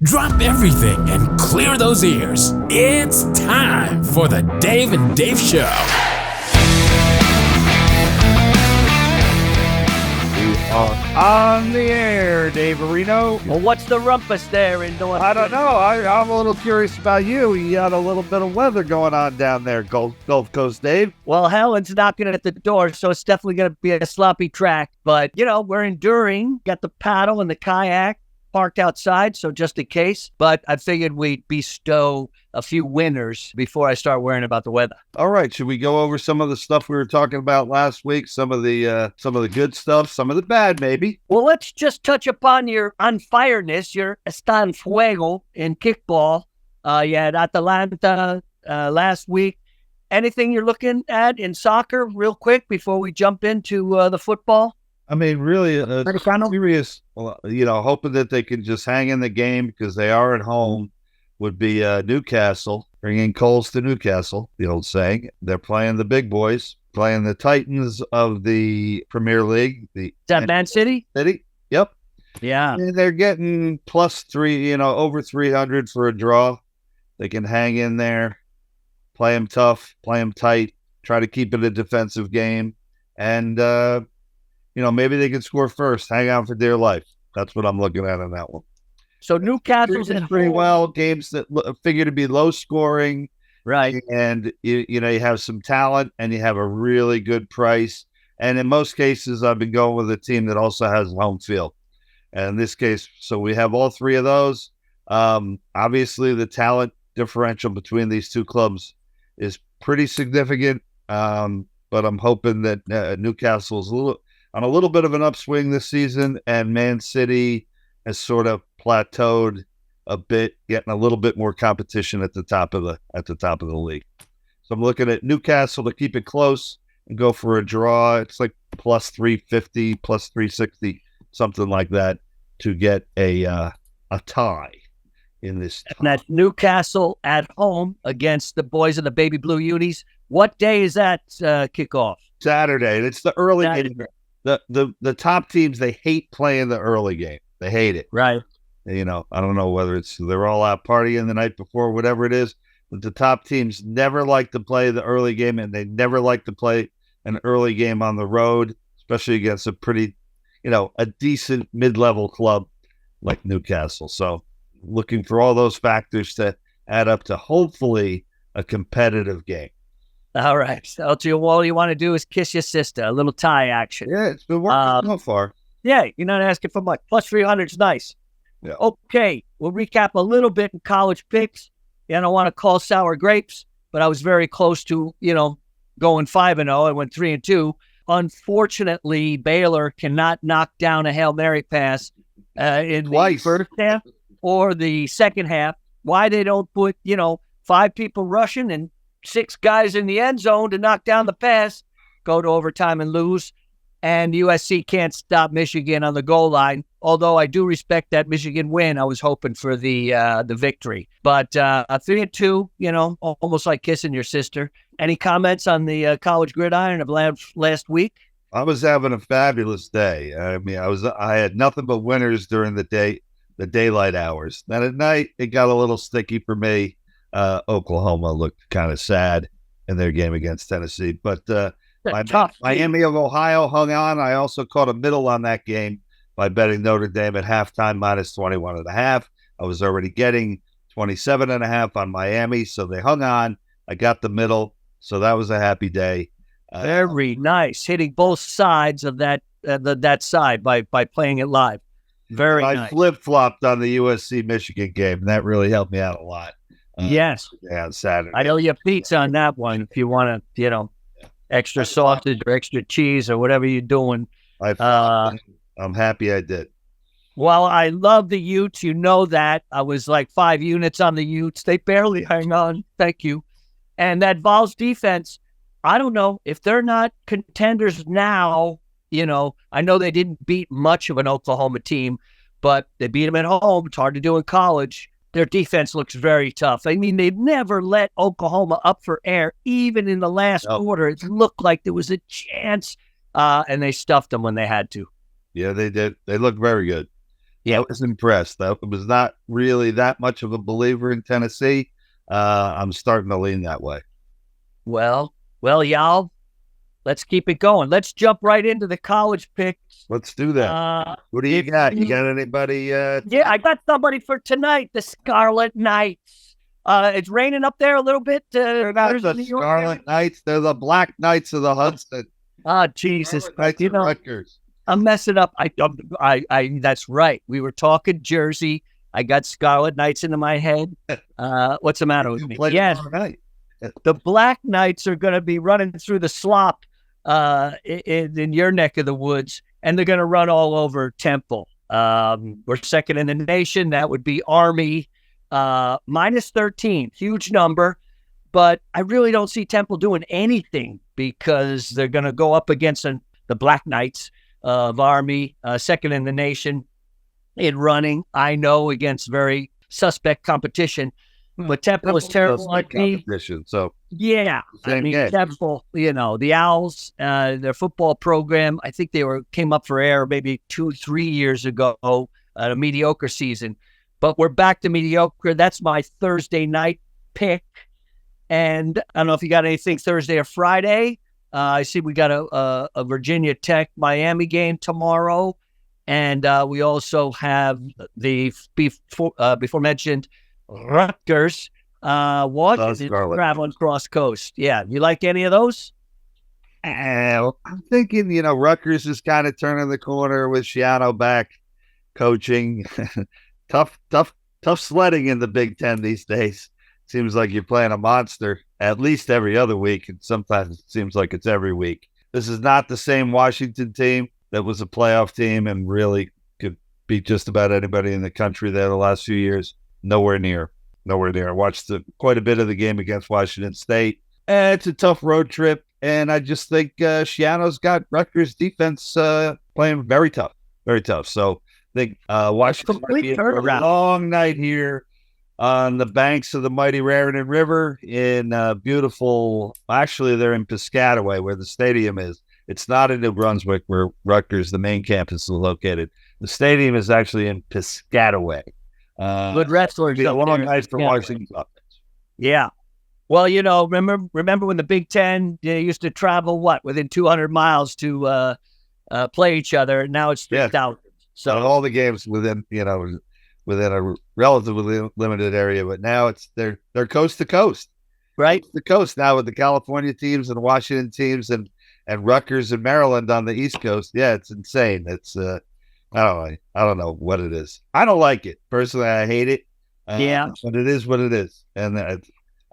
Drop everything and clear those ears. It's time for the Dave and Dave Show. We are on the air, Dave Areno. Well, what's the rumpus there in North? I don't know. I'm a little curious about you. You got a little bit of weather going on down there, Gulf Coast, Dave. Well, Helen's knocking at the door, so it's definitely going to be a sloppy track. But, we're enduring. Got the paddle and the kayak parked outside, so just in case. But I figured we'd bestow a few winners before I start worrying about the weather. All right, should we go over some of the stuff we were talking about last week? Some of the good stuff, some of the bad, maybe. Well, let's just touch upon your on-fireness, your está en fuego in kickball. You had Atalanta last week. Anything you're looking at in soccer, real quick, before we jump into the football? I mean, really, serious, hoping that they can just hang in the game because they are at home would be Newcastle, bringing coals to Newcastle, the old saying. They're playing the big boys, playing the Titans of the Premier League. Is that Man City? Yep. Yeah. And they're getting +3, over 300 for a draw. They can hang in there, play them tough, play them tight, try to keep it a defensive game. And, maybe they can score first, hang on for dear life. That's what I'm looking at on that one. So Newcastle's in pretty well. Games that figure to be low scoring. Right. And, you have some talent and you have a really good price. And in most cases, I've been going with a team that also has home field. And in this case, so we have all three of those. Obviously, the talent differential between these two clubs is pretty significant. But I'm hoping that Newcastle's on a little bit of an upswing this season, and Man City has sort of plateaued a bit, getting a little bit more competition at the top of the league. So I'm looking at Newcastle to keep it close and go for a draw. It's like +350, +360, something like that, to get a tie in this tie. And that's Newcastle at home against the boys of the baby blue unis. What day is that kickoff? Saturday. It's the early game. The top teams, they hate playing the early game. They hate it. Right. I don't know whether they're all out partying the night before, whatever it is, but the top teams never like to play the early game, and they never like to play an early game on the road, especially against a pretty, a decent mid-level club like Newcastle. So looking for all those factors to add up to hopefully a competitive game. All right. So all you want to do is kiss your sister, a little tie action. Yeah, it's been working so far. Yeah, you're not asking for much. +300 is nice. Yeah. Okay, we'll recap a little bit in college picks. I don't want to call sour grapes, but I was very close to, going 5-0. I went 3-2. Unfortunately, Baylor cannot knock down a Hail Mary pass in the first half or the second half. Why they don't put, 5 people rushing and 6 guys in the end zone to knock down the pass, go to overtime and lose. And USC can't stop Michigan on the goal line. Although I do respect that Michigan win, I was hoping for the victory. But 3-2, almost like kissing your sister. Any comments on the college gridiron of last week? I was having a fabulous day. I mean, I had nothing but winners during the day, the daylight hours. Then at night, it got a little sticky for me. Oklahoma looked kind of sad in their game against Tennessee, but Miami of Ohio hung on. I also caught a middle on that game by betting Notre Dame at halftime -21.5. I was already getting 27.5 on Miami, so they hung on. I got the middle, so that was a happy day. Very nice, hitting both sides of that side by playing it live. Very nice. I flip-flopped on the USC Michigan game, and that really helped me out a lot. Yes. Yeah, on Saturday. I owe you pizza on that one if you want to, extra sausage or extra cheese or whatever you're doing. I'm happy I did. Well, I love the Utes. You know that. I was like 5 units on the Utes. They barely hang on. Thank you. And that Vols defense, I don't know if they're not contenders now. I know they didn't beat much of an Oklahoma team, but they beat them at home. It's hard to do in college. Their defense looks very tough. I mean, they've never let Oklahoma up for air. Even in the last quarter, it looked like there was a chance, and they stuffed them when they had to. Yeah, they did. They looked very good. I was impressed. I was not really that much of a believer in Tennessee. I'm starting to lean that way. Well, y'all, let's keep it going. Let's jump right into the college picks. Let's do that. What do you got? You got anybody? Yeah, I got somebody for tonight, the Scarlet Knights. It's raining up there a little bit. They're not the Scarlet Knights. They're the Black Knights of the Hudson. Jesus. Knights of Rutgers. I'm messing up. That's right. We were talking Jersey. I got Scarlet Knights into my head. What's the matter with me? Yes. The Black Knights are going to be running through the slop in your neck of the woods, and they're going to run all over Temple. We're second in the nation. That would be Army. Minus 13. Huge number. But I really don't see Temple doing anything because they're going to go up against the Black Knights of Army, second in the nation in running. I know against very suspect competition. But Temple is terrible like me. So yeah, Temple, the Owls, their football program, I think they came up for air maybe 2-3 years ago at a mediocre season. But we're back to mediocre. That's my Thursday night pick. And I don't know if you got anything Thursday or Friday. I see we got a Virginia Tech Miami game tomorrow. And we also have the before mentioned Rutgers, Washington traveling cross coast. Yeah, you like any of those? I'm thinking, Rutgers is kind of turning the corner with Shiano back coaching. tough sledding in the Big Ten these days. Seems like you're playing a monster at least every other week, and sometimes it seems like it's every week. This is not the same Washington team that was a playoff team and really could beat just about anybody in the country there the last few years. Nowhere near. I watched quite a bit of the game against Washington State. It's a tough road trip, and I just think Shiano's got Rutgers defense playing very tough. So I think Washington might be in for a long night here on the banks of the mighty Raritan River in beautiful, actually they're in Piscataway where the stadium is. It's not in New Brunswick where Rutgers, the main campus, is located. The stadium is actually in Piscataway. Good wrestlers. Be a long night for Washington's offense. Yeah. Well, remember when the Big Ten used to travel within 200 miles to play each other? Now it's 3,000. So all the games within a relatively limited area, but now they're coast to coast, right? Coast to coast now with the California teams and Washington teams and Rutgers and Maryland on the East Coast. Yeah, it's insane. It's I don't know what it is. I don't like it personally. I hate it. But it is what it is, and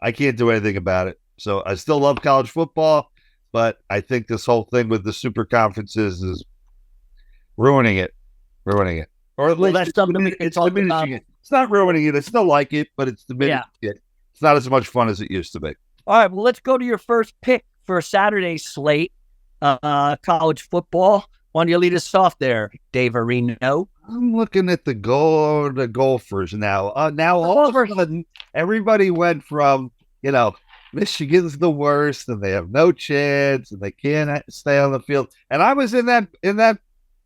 I can't do anything about it. So I still love college football, but I think this whole thing with the super conferences is ruining it. Or at least that's something we can talk about. It's not ruining it. I still like it, but it's diminishing it. It's not as much fun as it used to be. All right, well, let's go to your first pick for Saturday's slate, college football. Why don't you lead us off there, Dave Areno? I'm looking at the golfers now. Now all of a sudden, everybody went from, Michigan's the worst, and they have no chance, and they can't stay on the field. And I was in that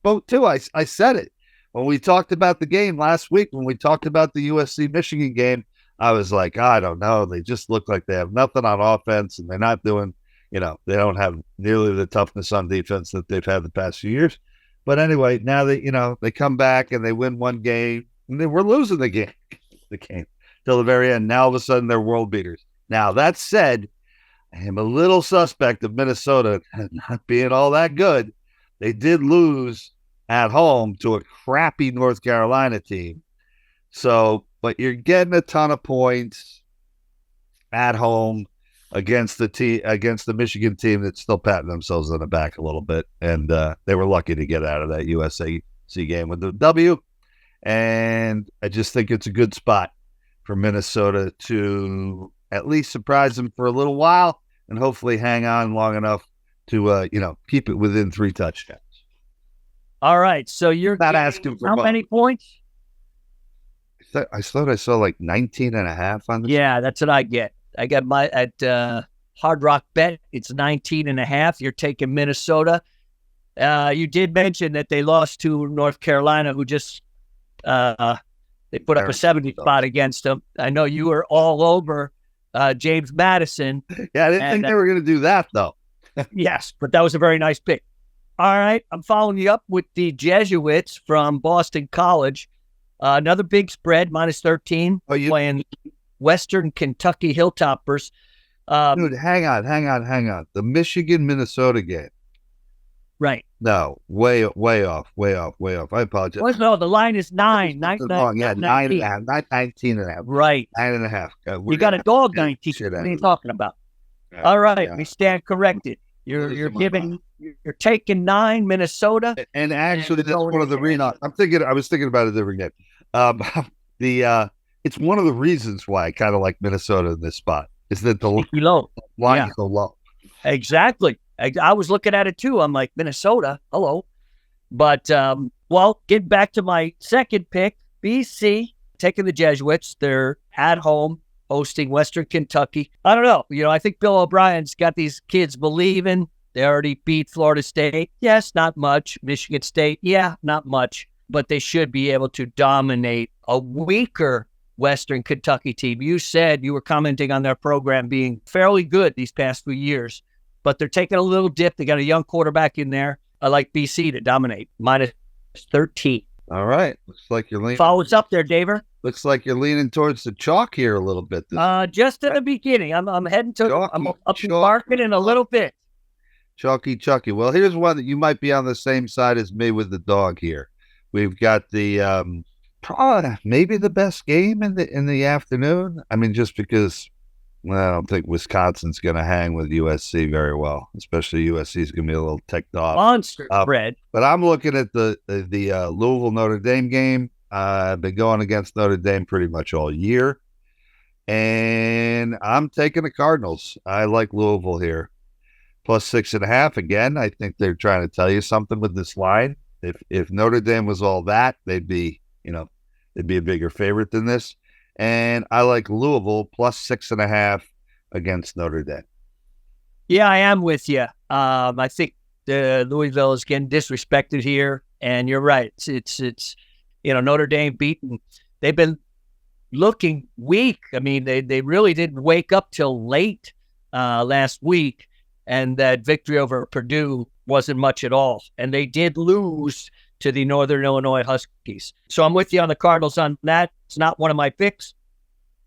boat too. I said it when we talked about the game last week. When we talked about the USC Michigan game, I was like, I don't know. They just look like they have nothing on offense, and they're not doing. They don't have nearly the toughness on defense that they've had the past few years. But anyway, now they come back and they win one game, and they were losing the game till the very end. Now all of a sudden they're world beaters. Now that said, I am a little suspect of Minnesota not being all that good. They did lose at home to a crappy North Carolina team. So, but you're getting a ton of points at home against the Michigan team that's still patting themselves on the back a little bit, and they were lucky to get out of that USC game with the W. And I just think it's a good spot for Minnesota to at least surprise them for a little while, and hopefully hang on long enough to keep it within 3 touchdowns. All right, so you're not asking for how many points? I thought I saw like 19.5 on this. Yeah, that's what I get. I got at Hard Rock Bet. It's 19.5. You're taking Minnesota. You did mention that they lost to North Carolina, who just They put up a 70 spot against them. I know you were all over James Madison. Yeah, I didn't think they were going to do that, though. Yes, but that was a very nice pick. All right, I'm following you up with the Jesuits from Boston College. Another big spread, minus 13, playing Western Kentucky Hilltoppers. Dude, hang on. The Michigan-Minnesota game. Right. No, way off. I apologize. Well, no, the line is 9. 9.5. 19 and a half. Right. 9.5. You got a dog 19. What are you talking about? All right, we stand corrected. You're taking 9, Minnesota. And actually, that's one of the reasons. I was thinking about a different game. It's one of the reasons why I kind of like Minnesota in this spot is that the line is so low. Exactly. I was looking at it too. I'm like, Minnesota, hello. But, getting back to my second pick, BC, taking the Jesuits. They're at home hosting Western Kentucky. I don't know. I think Bill O'Brien's got these kids believing. They already beat Florida State. Yes, not much. Michigan State. Yeah, not much. But they should be able to dominate a weaker Western Kentucky team. You said you were commenting on their program being fairly good these past few years, but they're taking a little dip. They got a young quarterback in there. I like BC to dominate. Minus 13. All right. Looks like you're leaning. Follow us up there, Daver. Looks like you're leaning towards the chalk here a little bit. Just at the beginning. I'm heading to I'm up to market in a little bit. Chalky. Well, here's one that you might be on the same side as me with the dog here. We've got the maybe the best game in the afternoon. I mean, just because I don't think Wisconsin's going to hang with USC very well, especially USC is going to be a little ticked off. Monster spread. But I'm looking at the Louisville Notre Dame game. I've been going against Notre Dame pretty much all year, and I'm taking the Cardinals. I like Louisville here, plus 6.5 again. I think they're trying to tell you something with this line. If Notre Dame was all that, they'd be a bigger favorite than this. And I like Louisville plus 6.5 against Notre Dame. Yeah, I am with you. I think Louisville is getting disrespected here, and you're right. It's Notre Dame beaten. They've been looking weak. I mean, they really didn't wake up till late last week, and that victory over Purdue wasn't much at all. And they did lose to the Northern Illinois Huskies. So I'm with you on the Cardinals on that. It's not one of my picks.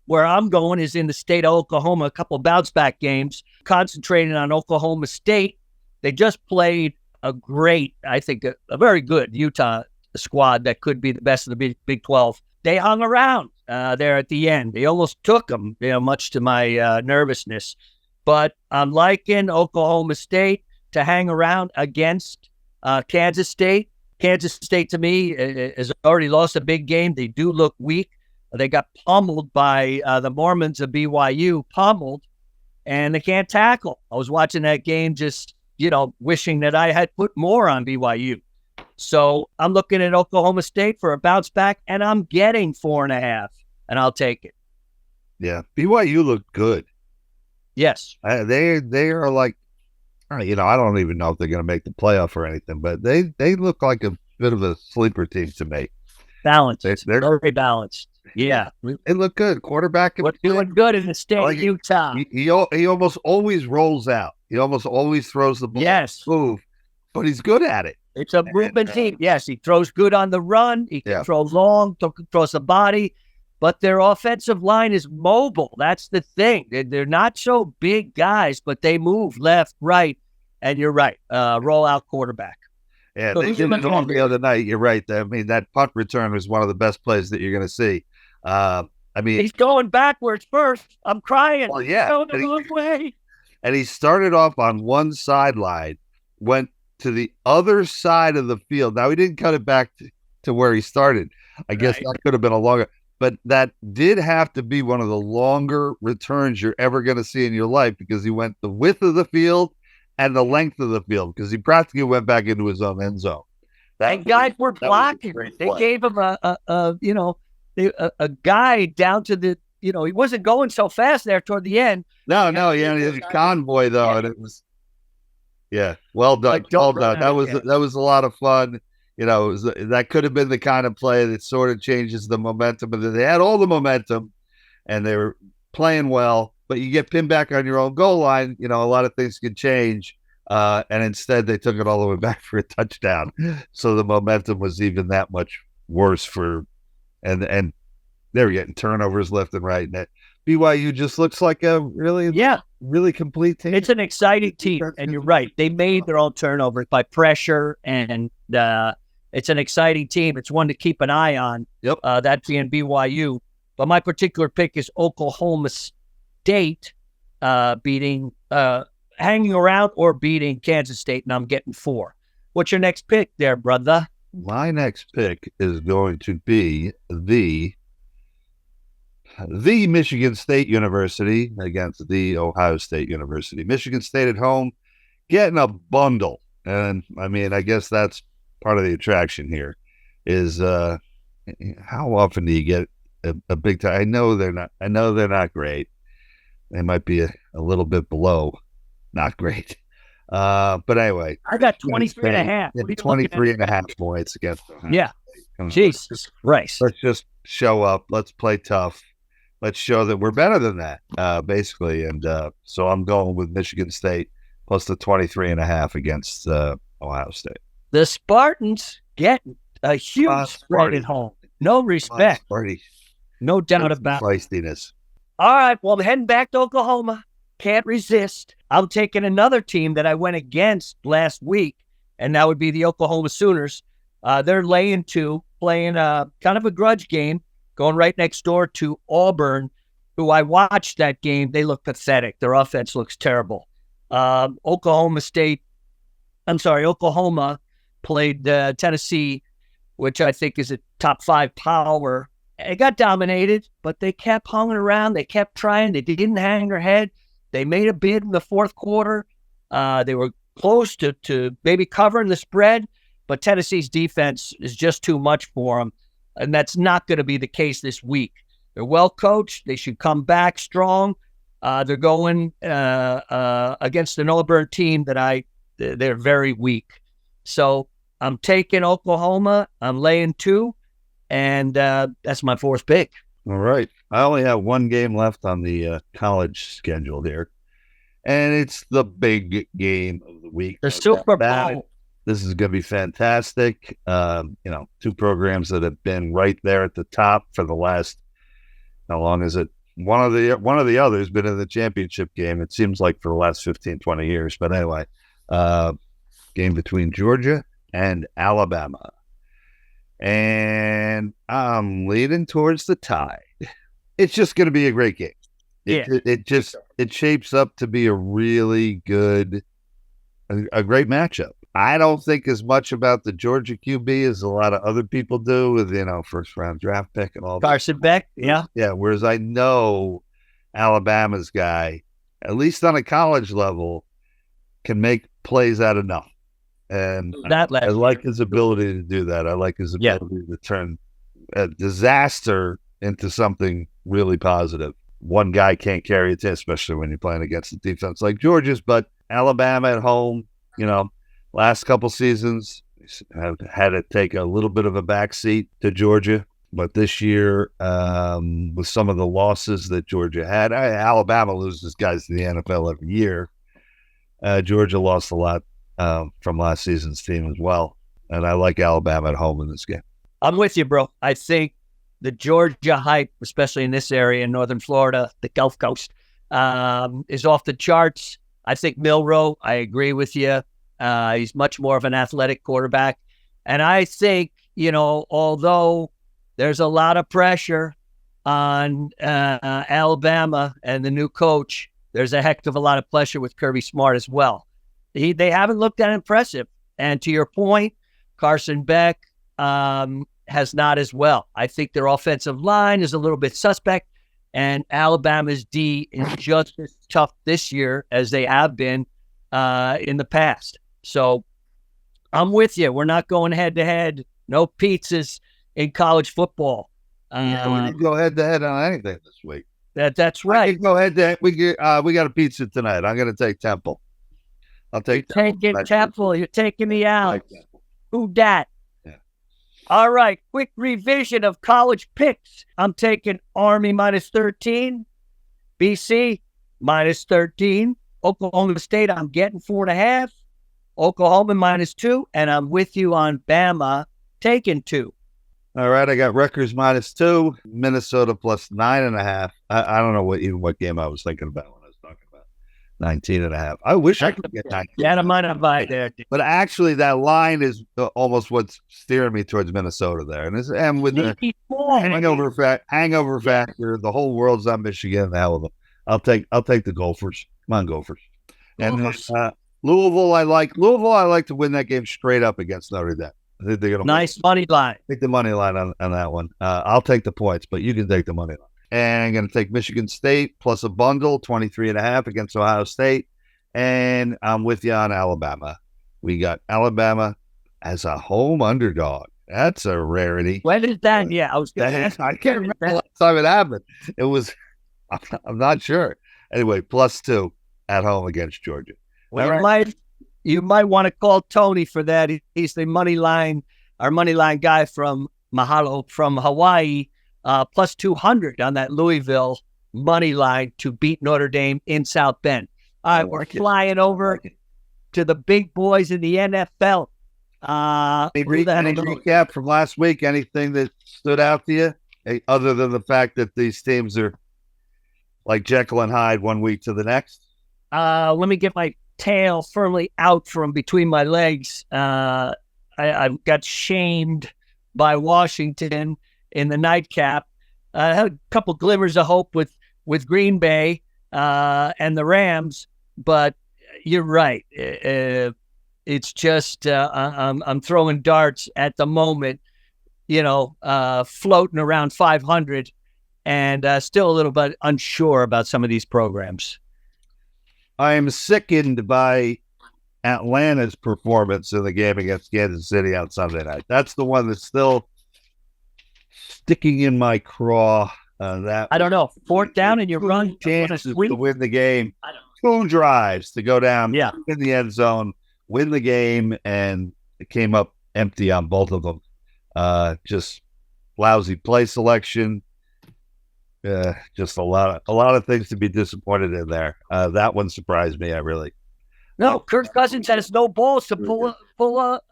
Where I'm going is in the state of Oklahoma, a couple of bounce-back games, concentrating on Oklahoma State. They just played a very good Utah squad that could be the best of the Big 12. They hung around there at the end. They almost took them, much to my nervousness. But I'm liking Oklahoma State to hang around against Kansas State. Kansas State, to me, has already lost a big game. They do look weak. They got pummeled by the Mormons of BYU, and they can't tackle. I was watching that game just, wishing that I had put more on BYU. So I'm looking at Oklahoma State for a bounce back, and I'm getting 4.5, and I'll take it. Yeah, BYU looked good. Yes. They are like, I don't even know if they're going to make the playoff or anything, but they look like a bit of a sleeper team to me. Balanced. They're very balanced. Yeah. They look good. Quarterback. What's doing good in the state of Utah. He almost always rolls out. He almost always throws the ball. Yes. Move, but he's good at it. It's a moving team. Yes, he throws good on the run. He can throw long, throws the body. But their offensive line is mobile. That's the thing. They're not so big guys, but they move left, right, and you're right. Roll out quarterback. Yeah, they did it on the other night. You're right. I mean, that punt return was one of the best plays that you're going to see. He's going backwards first. I'm crying. Well, yeah. Going the wrong way. And he started off on one sideline, went to the other side of the field. Now, he didn't cut it back to where he started. I guess that could have been a longer. But that did have to be one of the longer returns you're ever going to see in your life because he went the width of the field and the length of the field because he practically went back into his own end zone. And guys were blocking. They gave him a guy down to the, he wasn't going so fast there toward the end. No, he had a convoy though, and it was, well done. That was a lot of fun. that could have been the kind of play that sort of changes the momentum. But they had all the momentum, and they were playing well. But you get pinned back on your own goal line, a lot of things can change. And instead, they took it all the way back for a touchdown. So the momentum was even that much worse and they were getting turnovers left and right. And BYU just looks like a really complete team. It's an exciting team, and you're right. They made their own turnovers by pressure, and it's an exciting team. It's one to keep an eye on. Yep. That being BYU. But my particular pick is Oklahoma State hanging around or beating Kansas State, and I'm getting 4. What's your next pick there, brother? My next pick is going to be the Michigan State University against the Ohio State University. Michigan State at home, getting a bundle. And, I guess that's part of the attraction here is how often do you get a big time? I know they're not great. They might be a little bit below not great. But anyway. I got 23.5. 23.5 points against them. Yeah. Jesus Christ. Let's just show up. Let's play tough. Let's show that we're better than that, basically. And so I'm going with Michigan State plus the 23.5 against Ohio State. The Spartans get a huge spread at home. No respect. No doubt about it. Feistiness. All right. Well, I'm heading back to Oklahoma. Can't resist. I'm taking another team that I went against last week, and that would be the Oklahoma Sooners. They're laying 2, playing kind of a grudge game, going right next door to Auburn, who I watched that game. They look pathetic. Their offense looks terrible. Oklahoma played Tennessee, which I think is a top 5 power. It got dominated, but they kept hanging around. They kept trying. They didn't hang their head. They made a bid in the fourth quarter. They were close to maybe covering the spread, but Tennessee's defense is just too much for them, and that's not going to be the case this week. They're well coached. They should come back strong. They're going against an Auburn team that they're very weak. So I'm taking Oklahoma. I'm laying 2, and that's my 4th pick. All right. I only have one game left on the college schedule here, and it's the big game of the week. The Super Bowl. This is going to be fantastic. 2 programs that have been right there at the top for the last, how long is it? One of the others been in the championship game. It seems like for the last 15, 20 years. But anyway, game between Georgia and Alabama. And I'm leaning towards the tie. It's just going to be a great game. It shapes up to be a really good, a great matchup. I don't think as much about the Georgia QB as a lot of other people do with, first round draft pick and all that. Carson Beck, yeah. Yeah, whereas I know Alabama's guy, at least on a college level, can make plays out of nothing. And I like his ability to do that. I like his ability to turn a disaster into something really positive. One guy can't carry it, especially when you're playing against a defense like Georgia's. But Alabama at home, last couple seasons have had to take a little bit of a backseat to Georgia. But this year, with some of the losses that Georgia had, Alabama loses guys to the NFL every year. Georgia lost a lot from last season's team as well. And I like Alabama at home in this game. I'm with you, bro. I think the Georgia hype, especially in this area in northern Florida, the Gulf Coast, is off the charts. I think Milroe, I agree with you. He's much more of an athletic quarterback. And I think, although there's a lot of pressure on Alabama and the new coach, there's a heck of a lot of pressure with Kirby Smart as well. They haven't looked that impressive. And to your point, Carson Beck has not as well. I think their offensive line is a little bit suspect, and Alabama's D is just as tough this year as they have been in the past. So I'm with you. We're not going head-to-head. No pizzas in college football. We can go head-to-head on anything this week. That's right. Go head-to-head. We got a pizza tonight. I'm going to take Temple. I'll take Temple. You're taking me out. Who dat? Yeah. All right, quick revision of college picks. I'm taking Army -13, BC -13, Oklahoma State I'm getting 4.5, Oklahoma -2, and I'm with you on Bama taking 2. All right, I got Rutgers -2, Minnesota +9.5. I don't know what game I was thinking about when I was talking about 19.5. I wish I could get 19. Yeah, I might have buy there. But actually, that line is almost what's steering me towards Minnesota there. And with the hangover factor, the whole world's on Michigan. The hell of them. I'll take the Gophers. Come on, Gophers. And Louisville, I like to win that game straight up against Notre Dame. I think they're gonna nice money line. Take the money line on that one. I'll take the points, but you can take the money line. And I'm going to take Michigan State plus a bundle, 23.5 against Ohio State. And I'm with you on Alabama. We got Alabama as a home underdog. That's a rarity. When is that? Yeah, I can't remember the last time it happened. It was, I'm not sure. Anyway, +2 at home against Georgia. Well, you might want to call Tony for that. He's the our money line guy from Mahalo from Hawaii. +200 on that Louisville money line to beat Notre Dame in South Bend. All right, we're flying over to the big boys in the NFL. Any recap from last week? Anything that stood out to you, other than the fact that these teams are like Jekyll and Hyde one week to the next? Let me get my tail firmly out from between my legs. I got shamed by Washington in the nightcap. I had a couple glimmers of hope with Green Bay and the Rams, but you're right. It's just I'm throwing darts at the moment, floating around 500 and still a little bit unsure about some of these programs. I am sickened by Atlanta's performance in the game against Kansas City on Sunday night. That's the one that's still sticking in my craw. I don't know. 4th down and you run chances to win the game. 2 drives to go down in the end zone, win the game, and it came up empty on both of them. Just lousy play selection. Just a lot of things to be disappointed in there. That one surprised me. No, Kirk Cousins has no balls to pull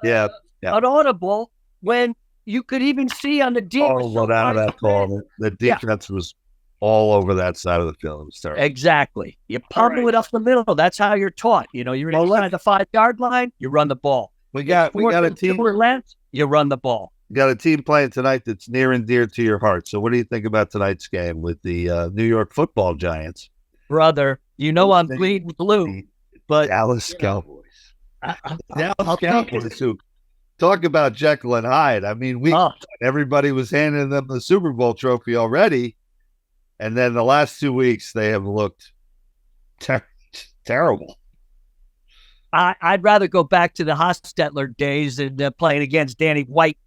an audible when you could even see on the defense. Out of that call. The defense was all over that side of the field. It was terrible. Exactly. You pummel it up the middle. That's how you're taught. You're inside the 5-yard line, you run the ball. We got a team. You run the ball. Got a team playing tonight that's near and dear to your heart. So what do you think about tonight's game with the New York Football Giants? Brother, I'm bleeding blue. But Dallas Cowboys. Dallas Cowboys who talk about Jekyll and Hyde. I mean, everybody was handing them the Super Bowl trophy already. And then the last 2 weeks, they have looked terrible. I'd rather go back to the Hostetler days and playing against Danny White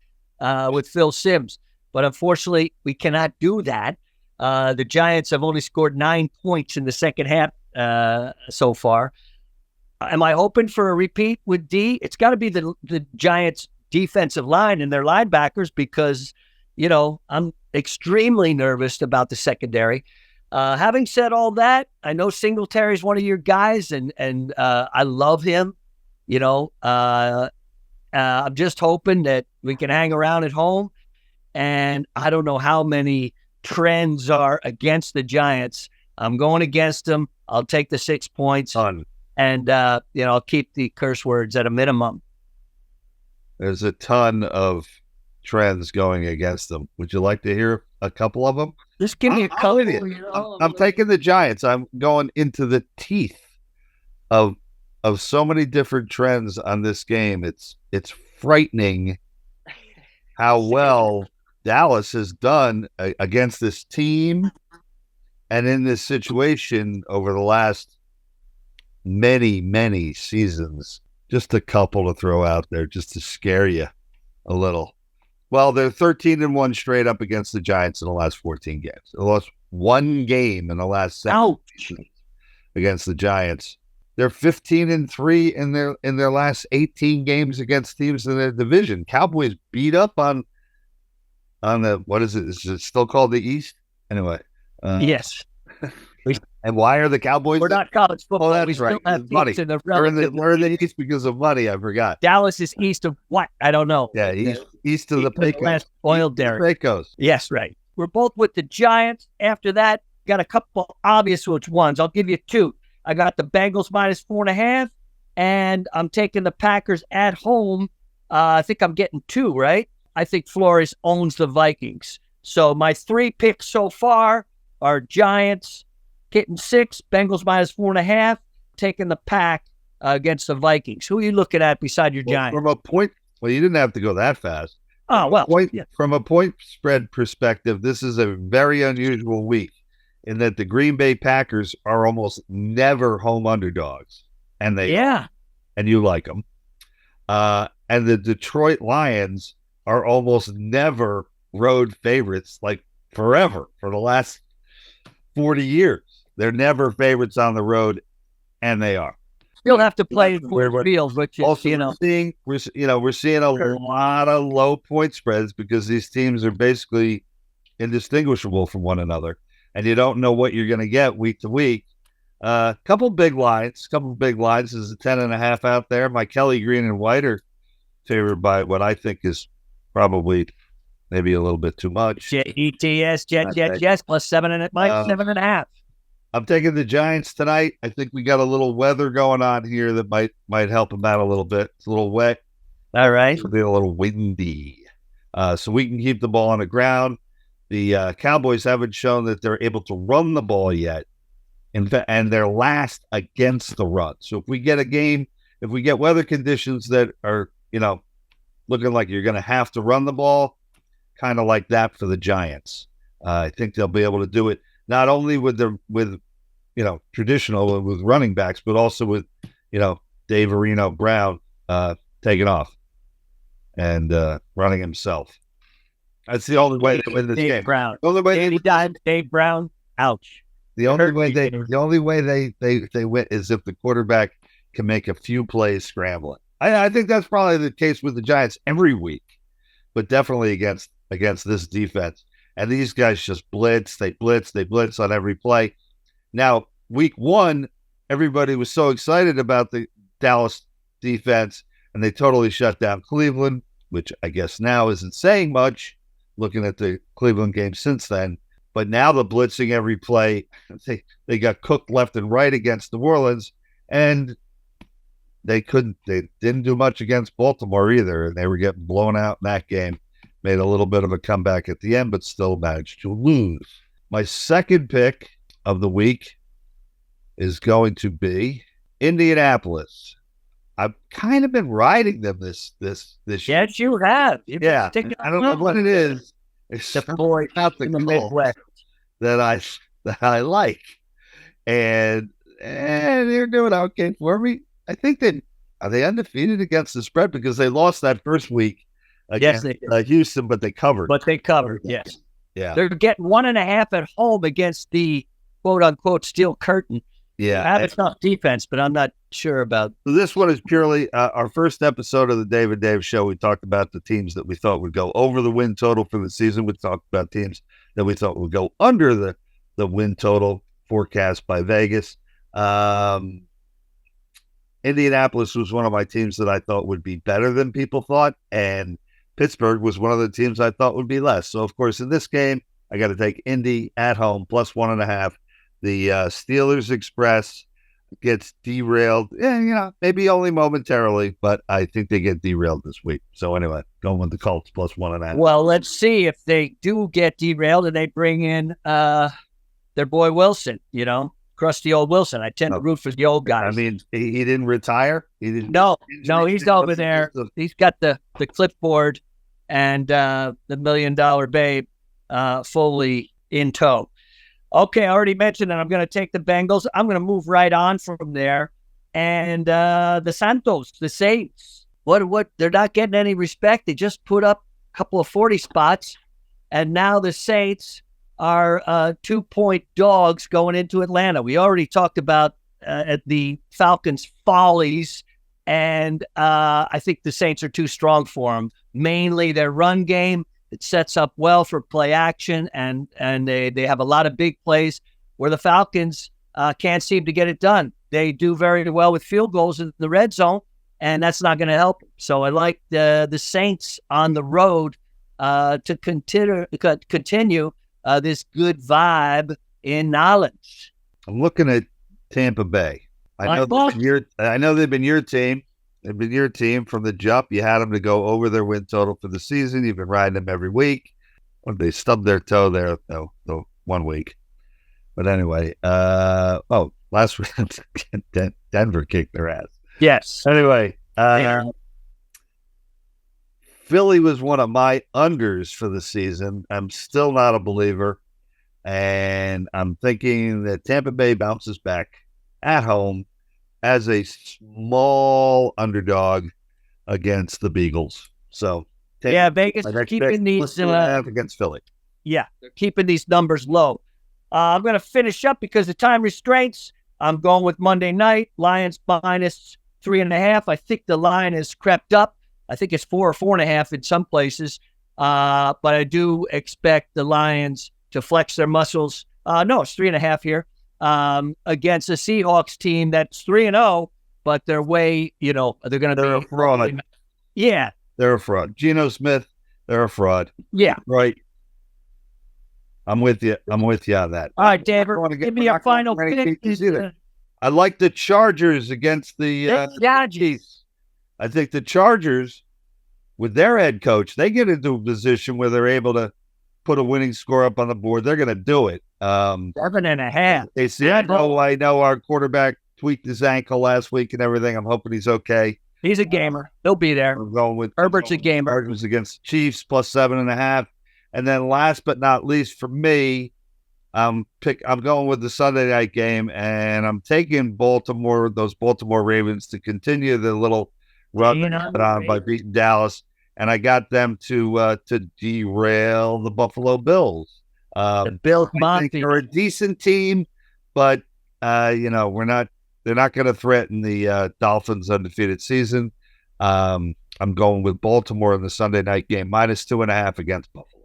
with Phil Simms. But unfortunately, we cannot do that. The Giants have only scored 9 points in the second half so far. Am I hoping for a repeat with D? It's got to be the Giants' defensive line and their linebackers because, I'm extremely nervous about the secondary. Having said all that, I know Singletary is one of your guys, and I love him. I'm just hoping that we can hang around at home. And I don't know how many trends are against the Giants. I'm going against them. I'll take the 6 points. And, I'll keep the curse words at a minimum. There's a ton of trends going against them. Would you like to hear a couple of them? Just give me a couple. I'm taking the Giants. I'm going into the teeth of so many different trends on this game. It's frightening how well Dallas has done against this team and in this situation over the last many seasons. Just a couple to throw out there just to scare you a little. Well, they're 13-1 straight up against the Giants in the last 14 games. They lost 1 game in the last 7 against the Giants. They're 15-3 in their last 18 games against teams in their division. Cowboys beat up on on the, what is it? Is it still called the East? Anyway. Yes. And why are the Cowboys? We're not college football. Oh, that's we right. Still have Money. in the We're in the East because of money. I forgot. Dallas is east of what? I don't know. Yeah, east of the Pecos. Oil derrick. Pecos. Yes, right. We're both with the Giants. After that, got a couple obvious ones. I'll give you two. I got the Bengals minus 4.5, and I'm taking the Packers at home. I think I'm getting 2, right? I think Flores owns the Vikings. So my 3 picks so far are Giants getting 6, Bengals minus 4.5, taking the Pack against the Vikings. Who are you looking at beside your Giants? From a point, well, you didn't have to go that fast. Oh, well. From a point spread perspective, this is a very unusual week in that the Green Bay Packers are almost never home underdogs. And and you like them. And the Detroit Lions are almost never road favorites, like forever, for the last 40 years. They're never favorites on the road, and they are. Still have to play in Ford Field, which is, also, we're seeing a lot of low point spreads because these teams are basically indistinguishable from one another, and you don't know what you're going to get week to week. Couple big lines. There's a 10.5 out there. My Kelly Green and White are favored by what I think is probably maybe a little bit too much. ETS, Jets, plus 7.5. I'm taking the Giants tonight. I think we got a little weather going on here that might help them out a little bit. It's a little wet. All right. It'll be a little windy. So we can keep the ball on the ground. The Cowboys haven't shown that they're able to run the ball yet. And they're last against the run. So if we get weather conditions that are, looking like you're going to have to run the ball, kind of like that for the Giants. I think they'll be able to do it. Not only with traditional with running backs, but also with, Dave Brown taking off and running himself. That's the only way to win this game. Brown. The only way Dave Brown. Ouch. The only way they win is if the quarterback can make a few plays scrambling. I think that's probably the case with the Giants every week, but definitely against this defense. And these guys just blitz on every play. Now, week 1, everybody was so excited about the Dallas defense, and they totally shut down Cleveland, which I guess now isn't saying much, looking at the Cleveland game since then. But now the blitzing every play, they got cooked left and right against New Orleans, and they didn't do much against Baltimore either, and they were getting blown out in that game. Made a little bit of a comeback at the end, but still managed to lose. My second pick of the week is going to be Indianapolis. I've kind of been riding them this year. Yes, you have. I don't know what it is. It's the boy out in the Midwest that I like, and they're doing okay for me. I think are they undefeated against the spread because they lost that first week against Houston, but they covered. Yes. Yeah. They're getting 1.5 at home against the quote unquote steel curtain. Yeah. It's not defense, but I'm not sure about. So this one is purely our first episode of the Dave and Dave show. We talked about the teams that we thought would go over the win total for the season. We talked about teams that we thought would go under the win total forecast by Vegas. Indianapolis was one of my teams that I thought would be better than people thought, and Pittsburgh was one of the teams I thought would be less. So, of course, in this game, I got to take Indy at home, plus 1.5. The Steelers Express gets derailed, maybe only momentarily, but I think they get derailed this week. So, anyway, going with the Colts, plus 1.5. Well, let's see if they do get derailed and they bring in their boy Wilson, crusty old Wilson. I tend to root for the old guys. I mean, he didn't retire. He didn't. No, he's over there. He's got the clipboard and the $1 million babe fully in tow. Okay, I already mentioned that I'm going to take the Bengals. I'm going to move right on from there. And the Santos, the Saints, what? They're not getting any respect. They just put up a couple of 40 spots. And now the Saints are 2-point dogs going into Atlanta. We already talked about at the Falcons' follies. And I think the Saints are too strong for them. Mainly their run game It sets up well for play action, and they have a lot of big plays where the Falcons can't seem to get it done. They do very well with field goals in the red zone, and that's not going to help them. So I like the Saints on the road to continue this good vibe in knowledge. I'm looking at Tampa Bay. I know they've been your team. They've been your team from the jump. You had them to go over their win total for the season. You've been riding them every week. Well, they stubbed their toe there, though, 1 week. But anyway, last week, Denver kicked their ass. Yes. Anyway, Philly was one of my unders for the season. I'm still not a believer. And I'm thinking that Tampa Bay bounces back at home as a small underdog against the Beagles. So, Vegas keeping these against Philly. Yeah, they're keeping these numbers low. I'm going to finish up because of time restraints. I'm going with Monday night, Lions minus 3.5. I think the line has crept up. I think it's 4 or 4.5 in some places. But I do expect the Lions to flex their muscles. No, it's 3.5 here. Against a Seahawks team that's 3-0, but they're way, they're going to be a fraud. Yeah. They're a fraud. Geno Smith, they're a fraud. Yeah. Right. I'm with you on that. All right, David, give me your final pick. I like the Chargers against the Chiefs. I think the Chargers, with their head coach, they get into a position where they're able to put a winning score up on the board. They're going to do it. 7.5. They say, I know our quarterback tweaked his ankle last week and everything. I'm hoping he's okay. He's a gamer. He'll be there. I'm going with Herbert's a gamer. Chargers against Chiefs plus 7.5. And then last but not least for me, I'm going with the Sunday night game, and I'm taking those Baltimore Ravens to continue the little run by beating Dallas. And I got them to derail the Buffalo Bills. The Bills, I think they're a decent team, but they're not going to threaten the Dolphins' undefeated season. I'm going with Baltimore in the Sunday night game, minus 2.5 against Buffalo.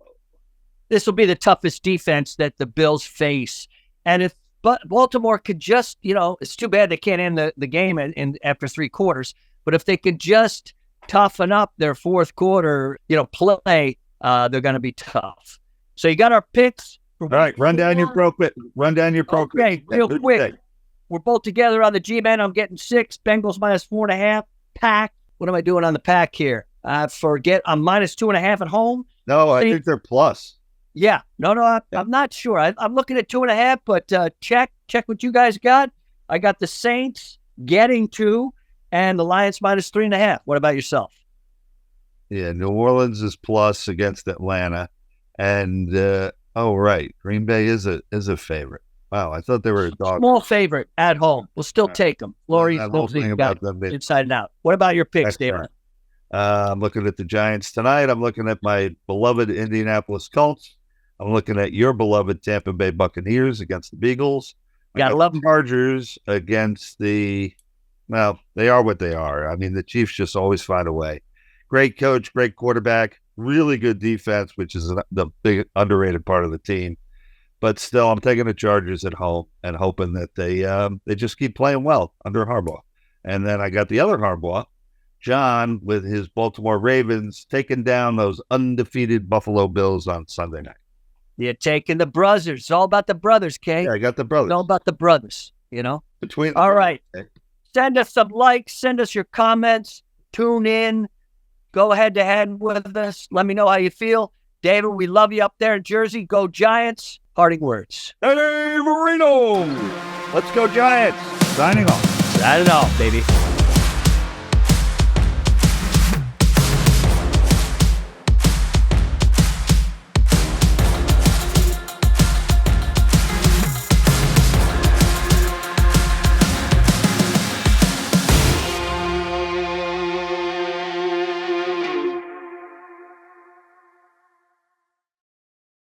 This will be the toughest defense that the Bills face. And if Baltimore could just, it's too bad they can't end the game after 3 quarters. But if they could just toughen up their fourth quarter, play, they're going to be tough. So you got our picks. All right, run down your pro pick. Okay, real quick. We're both together on the G-Men. I'm getting 6. Bengals minus 4.5. Pack. What am I doing on the pack here? I forget. I'm minus 2.5 at home. No, I think they're plus. Yeah. No, I'm not sure. I'm looking at 2.5, but check what you guys got. I got the Saints getting 2 and the Lions minus 3.5. What about yourself? Yeah, New Orleans is plus against Atlanta. And, right, Green Bay is a favorite. Wow, I thought they were a dog. Small favorite at home. We'll still take them. Lori's got inside and out. What about your picks, David? I'm looking at the Giants tonight. I'm looking at my beloved Indianapolis Colts. I'm looking at your beloved Tampa Bay Buccaneers against the Beagles. Gotta love them. Chargers against they are what they are. I mean, the Chiefs just always find a way. Great coach, great quarterback, really good defense, which is the big underrated part of the team. But still, I'm taking the Chargers at home and hoping that they just keep playing well under Harbaugh. And then I got the other Harbaugh, John, with his Baltimore Ravens, taking down those undefeated Buffalo Bills on Sunday night. You're taking the brothers. It's all about the brothers, Kay. Yeah, I got the brothers. It's all about the brothers, All right. Okay. Send us some likes. Send us your comments. Tune in. Go head-to-head with us. Let me know how you feel. David, we love you up there in Jersey. Go Giants. Parting words. Hey, Marino. Let's go Giants. Signing off. Signing off, baby.